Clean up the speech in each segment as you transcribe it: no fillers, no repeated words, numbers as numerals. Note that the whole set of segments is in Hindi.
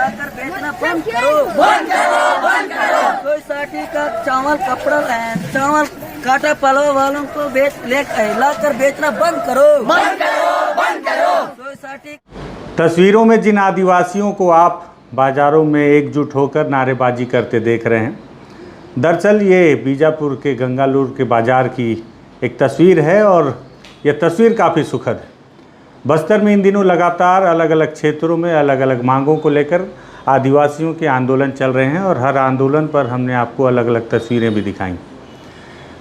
लाकर बेचना बंद करो, बंद करो, बंद करो। सोसाइटी का चावल कपड़ा चावल काटा पलवा वालों को लाकर बेचना बंद करो, बंद करो, बंद करो। सोसाइटी तस्वीरों में जिन आदिवासियों को आप बाजारों में एकजुट होकर नारेबाजी करते देख रहे हैं, दरअसल ये बीजापुर के गंगालूर के बाज़ार की एक तस्वीर है और यह तस्वीर काफ़ी सुखद है। बस्तर में इन दिनों लगातार अलग अलग क्षेत्रों में अलग अलग मांगों को लेकर आदिवासियों के आंदोलन चल रहे हैं और हर आंदोलन पर हमने आपको अलग अलग तस्वीरें भी दिखाई।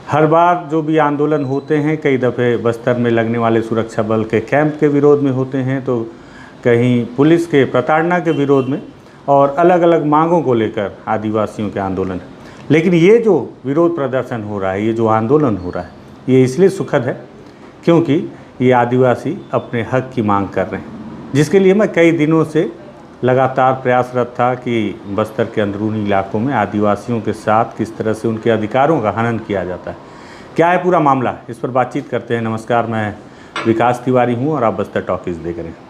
हर बार जो भी आंदोलन होते हैं, कई दफ़े बस्तर में लगने वाले सुरक्षा बल के कैंप के विरोध में होते हैं, तो कहीं पुलिस के प्रताड़ना के विरोध में, और अलग अलग मांगों को लेकर आदिवासियों के आंदोलन। लेकिन ये जो विरोध प्रदर्शन हो रहा है, ये जो आंदोलन हो रहा है, ये इसलिए सुखद है क्योंकि ये आदिवासी अपने हक की मांग कर रहे हैं, जिसके लिए मैं कई दिनों से लगातार प्रयासरत था कि बस्तर के अंदरूनी इलाकों में आदिवासियों के साथ किस तरह से उनके अधिकारों का हनन किया जाता है। क्या है पूरा मामला, इस पर बातचीत करते हैं। नमस्कार, मैं विकास तिवारी हूँ और आप बस्तर टॉकीज़ देख रहे हैं।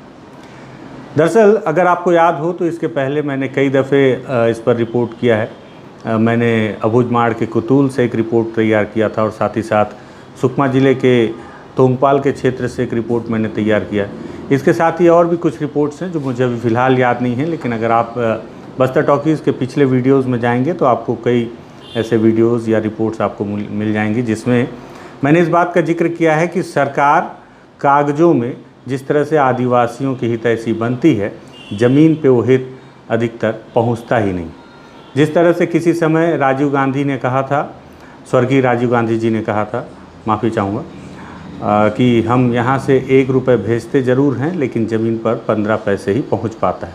दरअसल अगर आपको याद हो तो इसके पहले मैंने कई दफ़े इस पर रिपोर्ट किया है। मैंने अबूझमाड़ के कुतूल से एक रिपोर्ट तैयार किया था और साथ ही साथ सुकमा ज़िले के तोंगपाल के क्षेत्र से एक रिपोर्ट मैंने तैयार किया। इसके साथ ही और भी कुछ रिपोर्ट्स हैं जो मुझे अभी फ़िलहाल याद नहीं है, लेकिन अगर आप बस्तर टॉकीज़ के पिछले वीडियोज़ में जाएंगे तो आपको कई ऐसे वीडियोज़ या रिपोर्ट्स आपको मिल जाएंगी जिसमें मैंने इस बात का जिक्र किया है कि सरकार कागज़ों में जिस तरह से आदिवासियों की हितैषी बनती है, ज़मीन पे वो हित अधिकतर पहुंचता ही नहीं। जिस तरह से किसी समय राजीव गांधी ने कहा था, स्वर्गीय राजीव गांधी जी ने कहा था, माफ़ी चाहूँगा, कि हम यहाँ से 1 रुपये भेजते ज़रूर हैं लेकिन ज़मीन पर 15 पैसे ही पहुँच पाता है।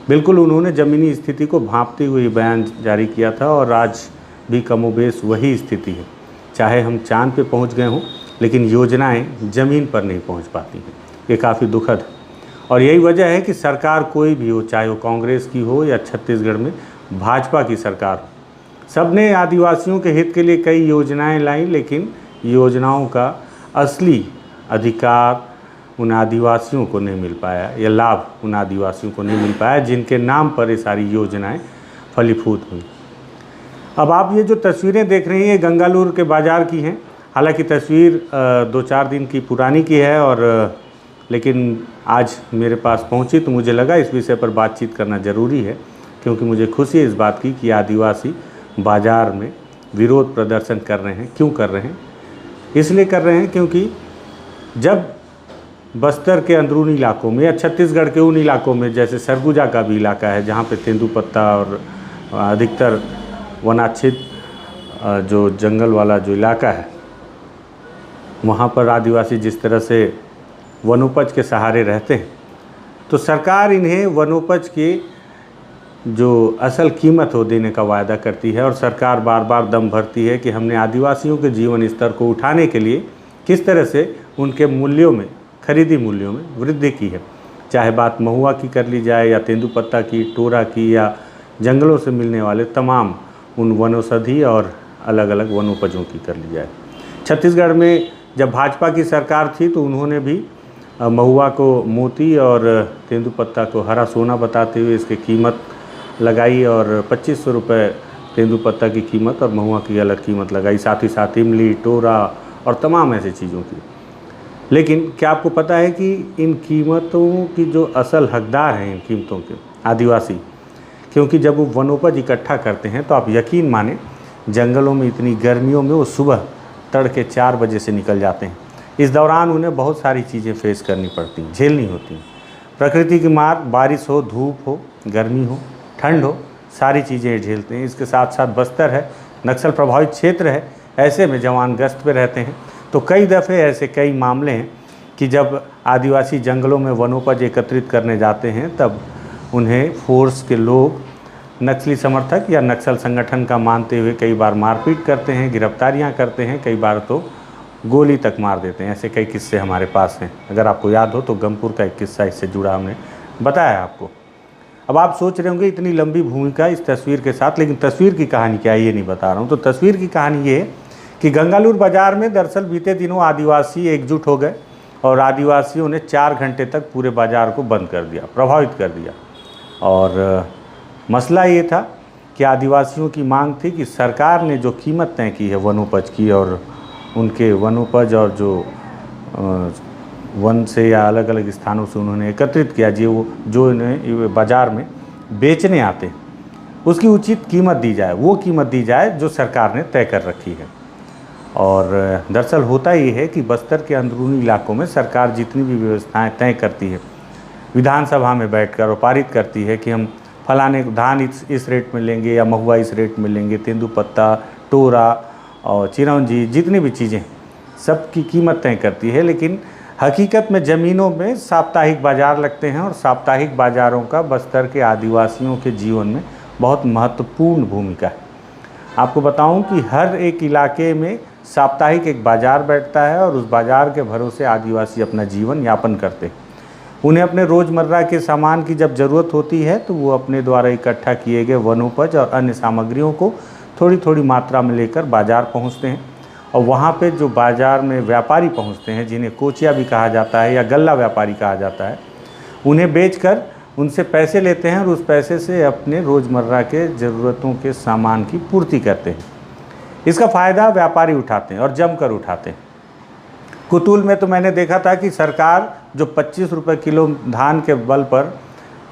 बिल्कुल उन्होंने ज़मीनी स्थिति को भांपते हुए बयान जारी किया था और आज भी कमोबेश वही स्थिति है। चाहे हम चाँद पे पहुँच गए हों, लेकिन योजनाएं ज़मीन पर नहीं पहुँच पाती हैं। ये काफ़ी दुखद है और यही वजह है कि सरकार कोई भी हो, चाहे वो कांग्रेस की हो या छत्तीसगढ़ में भाजपा की सरकार हो, सब ने आदिवासियों के हित के लिए कई योजनाएं लाई, लेकिन योजनाओं का असली अधिकार उन आदिवासियों को नहीं मिल पाया या लाभ उन आदिवासियों को नहीं मिल पाया जिनके नाम पर ये सारी योजनाएं फलीभूत हुई। अब आप ये जो तस्वीरें देख रही हैं, ये गंगालूर के बाज़ार की हैं। हालांकि तस्वीर 2-4 दिन की पुरानी की है और लेकिन आज मेरे पास पहुंची तो मुझे लगा इस विषय पर बातचीत करना ज़रूरी है, क्योंकि मुझे खुशी है इस बात की कि आदिवासी बाज़ार में विरोध प्रदर्शन कर रहे हैं। क्यों कर रहे हैं? इसलिए कर रहे हैं क्योंकि जब बस्तर के अंदरूनी इलाकों में या छत्तीसगढ़ के उन इलाकों में, जैसे सरगुजा का भी इलाका है जहाँ पे तेंदुपत्ता और अधिकतर वनाच्छित जो जंगल वाला जो इलाका है, वहाँ पर आदिवासी जिस तरह से वनोपज के सहारे रहते हैं, तो सरकार इन्हें वनोपज की जो असल कीमत हो देने का वायदा करती है और सरकार बार बार दम भरती है कि हमने आदिवासियों के जीवन स्तर को उठाने के लिए किस तरह से उनके मूल्यों में, खरीदी मूल्यों में वृद्धि की है। चाहे बात महुआ की कर ली जाए या तेंदुपत्ता की, टोरा की, या जंगलों से मिलने वाले तमाम उन वनौषधि और अलग अलग वनोपजों की कर ली जाए। छत्तीसगढ़ में जब भाजपा की सरकार थी तो उन्होंने भी महुआ को मोती और तेंदुपत्ता को हरा सोना बताते हुए इसकी कीमत लगाई और 2500 रुपये तेंदुपत्ता की कीमत और महुआ की अलग कीमत लगाई, साथ ही साथ इमली, टोरा और तमाम ऐसी चीज़ों की। लेकिन क्या आपको पता है कि इन कीमतों की जो असल हकदार हैं इन कीमतों के आदिवासी, क्योंकि जब वो वनोपज इकट्ठा करते हैं तो आप यकीन माने जंगलों में इतनी गर्मियों में वो सुबह तड़के 4 बजे से निकल जाते हैं। इस दौरान उन्हें बहुत सारी चीज़ें फेस करनी पड़ती हैं, झेलनी होती हैं। प्रकृति की मार, बारिश हो, धूप हो, गर्मी हो, ठंड हो, सारी चीज़ें झेलते हैं। इसके साथ साथ बस्तर है, नक्सल प्रभावित क्षेत्र है, ऐसे में जवान गश्त पे रहते हैं। तो कई दफ़े ऐसे कई मामले हैं कि जब आदिवासी जंगलों में वनोपज एकत्रित करने जाते हैं तब उन्हें फोर्स के लोग, नक्सली समर्थक या नक्सल संगठन का मानते हुए कई बार मारपीट करते हैं, गिरफ्तारियां करते हैं, कई बार तो गोली तक मार देते हैं। ऐसे कई किस्से हमारे पास हैं। अगर आपको याद हो तो गमपुर का एक किस्सा इससे जुड़ा हमने बताया आपको। अब आप सोच रहे होंगे इतनी लंबी भूमिका इस तस्वीर के साथ, लेकिन तस्वीर की कहानी क्या है ये नहीं बता रहा हूँ। तो तस्वीर की कहानी ये है कि गंगालूर बाज़ार में दरअसल बीते दिनों आदिवासी एकजुट हो गए और आदिवासियों ने 4 घंटे तक पूरे बाज़ार को बंद कर दिया, प्रभावित कर दिया। और मसला ये था कि आदिवासियों की मांग थी कि सरकार ने जो कीमत तय की है वनोपज की और उनके वनोपज और जो वन से या अलग अलग स्थानों से उन्होंने एकत्रित किया जो इन्हें बाज़ार में बेचने आते हैं, उसकी उचित कीमत दी जाए, वो कीमत दी जाए जो सरकार ने तय कर रखी है। और दरअसल होता ये है कि बस्तर के अंदरूनी इलाकों में सरकार जितनी भी व्यवस्थाएं तय करती है, विधानसभा में बैठकर और पारित करती है कि हम फलाने धान इस रेट में लेंगे या महुआ इस रेट में लेंगे, तेंदुपत्ता, टोरा और चिरौंजी, जितनी भी चीज़ें सब की कीमत तय करती है। लेकिन हकीकत में ज़मीनों में साप्ताहिक बाज़ार लगते हैं और साप्ताहिक बाज़ारों का बस्तर के आदिवासियों के जीवन में बहुत महत्वपूर्ण भूमिका है। आपको बताऊं कि हर एक इलाके में साप्ताहिक एक बाज़ार बैठता है और उस बाज़ार के भरोसे आदिवासी अपना जीवन यापन करते हैं। उन्हें अपने रोज़मर्रा के सामान की जब ज़रूरत होती है तो वो अपने द्वारा इकट्ठा किए गए वनोपज और अन्य सामग्रियों को थोड़ी थोड़ी मात्रा में लेकर बाज़ार पहुंचते हैं और वहाँ पे जो बाज़ार में व्यापारी पहुंचते हैं, जिन्हें कोचिया भी कहा जाता है या गल्ला व्यापारी कहा जाता है, उन्हें बेचकर उनसे पैसे लेते हैं और उस पैसे से अपने रोज़मर्रा के ज़रूरतों के सामान की पूर्ति करते हैं। इसका फ़ायदा व्यापारी उठाते हैं और जमकर उठाते हैं। कुतूल में तो मैंने देखा था कि सरकार जो 25 रुपये किलो धान के बल पर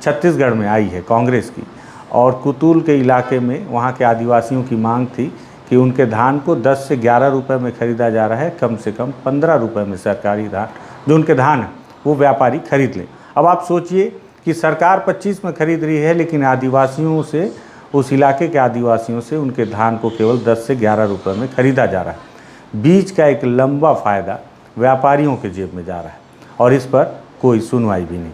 छत्तीसगढ़ में आई है कांग्रेस की, और कुतूल के इलाके में वहाँ के आदिवासियों की मांग थी कि उनके धान को 10 से 11 रुपये में ख़रीदा जा रहा है, कम से कम 15 रुपये में सरकारी धान जो उनके धान है वो व्यापारी खरीद लें। अब आप सोचिए कि सरकार 25 में खरीद रही है, लेकिन आदिवासियों से, उस इलाके के आदिवासियों से उनके धान को केवल 10 से 11 रुपये में ख़रीदा जा रहा है। बीच का एक लंबा फ़ायदा व्यापारियों के जेब में जा रहा है और इस पर कोई सुनवाई भी नहीं।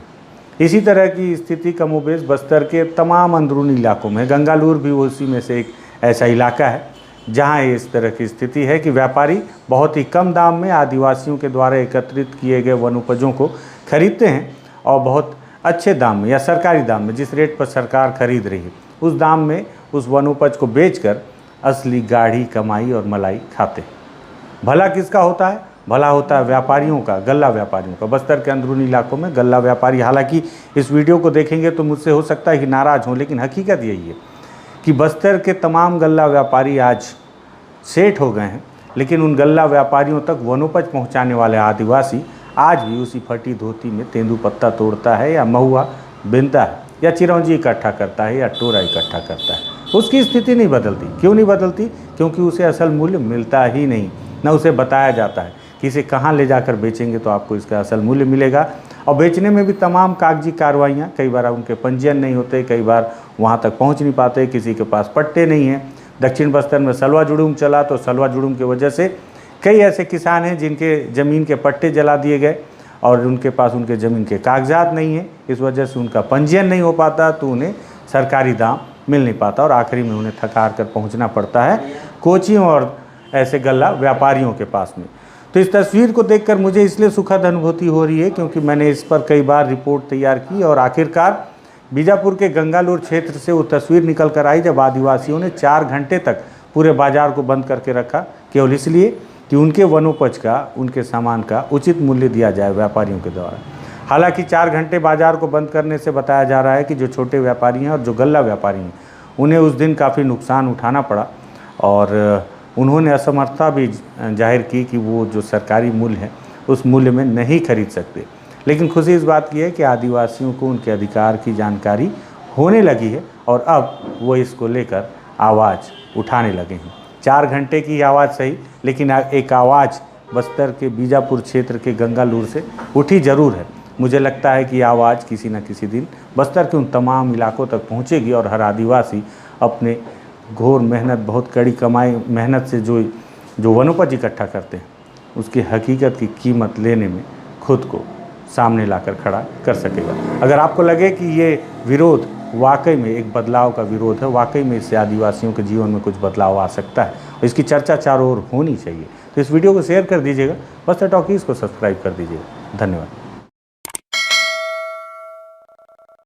इसी तरह की स्थिति कमोबेश बस्तर के तमाम अंदरूनी इलाकों में, गंगालूर भी उसी में से एक ऐसा इलाका है जहाँ इस तरह की स्थिति है कि व्यापारी बहुत ही कम दाम में आदिवासियों के द्वारा एकत्रित किए गए वनोपजों को खरीदते हैं और बहुत अच्छे दाम में या सरकारी दाम में, जिस रेट पर सरकार खरीद रही है उस दाम में उस वनोपज को बेचकर असली गाढ़ी कमाई और मलाई खाते हैं। भला किसका होता है? भला होता है व्यापारियों का, गल्ला व्यापारियों का। बस्तर के अंदरूनी इलाकों में गल्ला व्यापारी, हालांकि इस वीडियो को देखेंगे तो मुझसे हो सकता है कि नाराज़ हों, लेकिन हकीकत यही है कि बस्तर के तमाम गल्ला व्यापारी आज सेठ हो गए हैं, लेकिन उन गल्ला व्यापारियों तक वनोपज पहुंचाने वाले आदिवासी आज भी उसी फटी धोती में तेंदुपत्ता तोड़ता है या महुआ बिनता है या चिरौंजी इकट्ठा करता है या टोरा इकट्ठा करता है। उसकी स्थिति नहीं बदलती। क्यों नहीं बदलती? क्योंकि उसे असल मूल्य मिलता ही नहीं, न उसे बताया जाता है कि इसे कहाँ ले जाकर बेचेंगे तो आपको इसका असल मूल्य मिलेगा। और बेचने में भी तमाम कागजी कार्रवाइयाँ, कई बार उनके पंजीयन नहीं होते, कई बार वहाँ तक पहुँच नहीं पाते, किसी के पास पट्टे नहीं हैं। दक्षिण बस्तर में सलवा जुड़ूम चला तो सलवा जुड़ूम की वजह से कई ऐसे किसान हैं जिनके ज़मीन के पट्टे जला दिए गए और उनके पास उनके ज़मीन के कागजात नहीं हैं, इस वजह से उनका पंजीयन नहीं हो पाता तो उन्हें सरकारी दाम मिल नहीं पाता और आखिरी में उन्हें थकार कर पहुँचना पड़ता है कोचियों और ऐसे गल्ला व्यापारियों के पास में। तो इस तस्वीर को देखकर मुझे इसलिए सुखद अनुभूति हो रही है क्योंकि मैंने इस पर कई बार रिपोर्ट तैयार की और आखिरकार बीजापुर के गंगालूर क्षेत्र से वो तस्वीर निकल कर आई जब आदिवासियों ने 4 घंटे तक पूरे बाज़ार को बंद करके रखा, केवल इसलिए कि उनके वनोपज का, उनके सामान का उचित मूल्य दिया जाए व्यापारियों के द्वारा। हालांकि 4 घंटे बाज़ार को बंद करने से बताया जा रहा है कि जो छोटे व्यापारी हैं और जो गल्ला व्यापारी हैं उन्हें उस दिन काफ़ी नुकसान उठाना पड़ा और उन्होंने असमर्थता भी जाहिर की कि वो जो सरकारी मूल्य है उस मूल्य में नहीं खरीद सकते। लेकिन खुशी इस बात की है कि आदिवासियों को उनके अधिकार की जानकारी होने लगी है और अब वो इसको लेकर आवाज़ उठाने लगे हैं। 4 घंटे की आवाज़ सही, लेकिन एक आवाज़ बस्तर के बीजापुर क्षेत्र के गंगालूर से उठी ज़रूर है। मुझे लगता है कि आवाज़ किसी न किसी दिन बस्तर के उन तमाम इलाकों तक पहुँचेगी और हर आदिवासी अपने घोर मेहनत, बहुत कड़ी कमाई मेहनत से जो वनोपज इकट्ठा करते हैं उसकी हकीकत की कीमत लेने में खुद को सामने लाकर खड़ा कर सकेगा। अगर आपको लगे कि ये विरोध वाकई में एक बदलाव का विरोध है, वाकई में इससे आदिवासियों के जीवन में कुछ बदलाव आ सकता है और इसकी चर्चा चारों ओर होनी चाहिए, तो इस वीडियो को शेयर कर दीजिएगा, बस्तर टॉकीज़ को सब्सक्राइब कर दीजिएगा। धन्यवाद।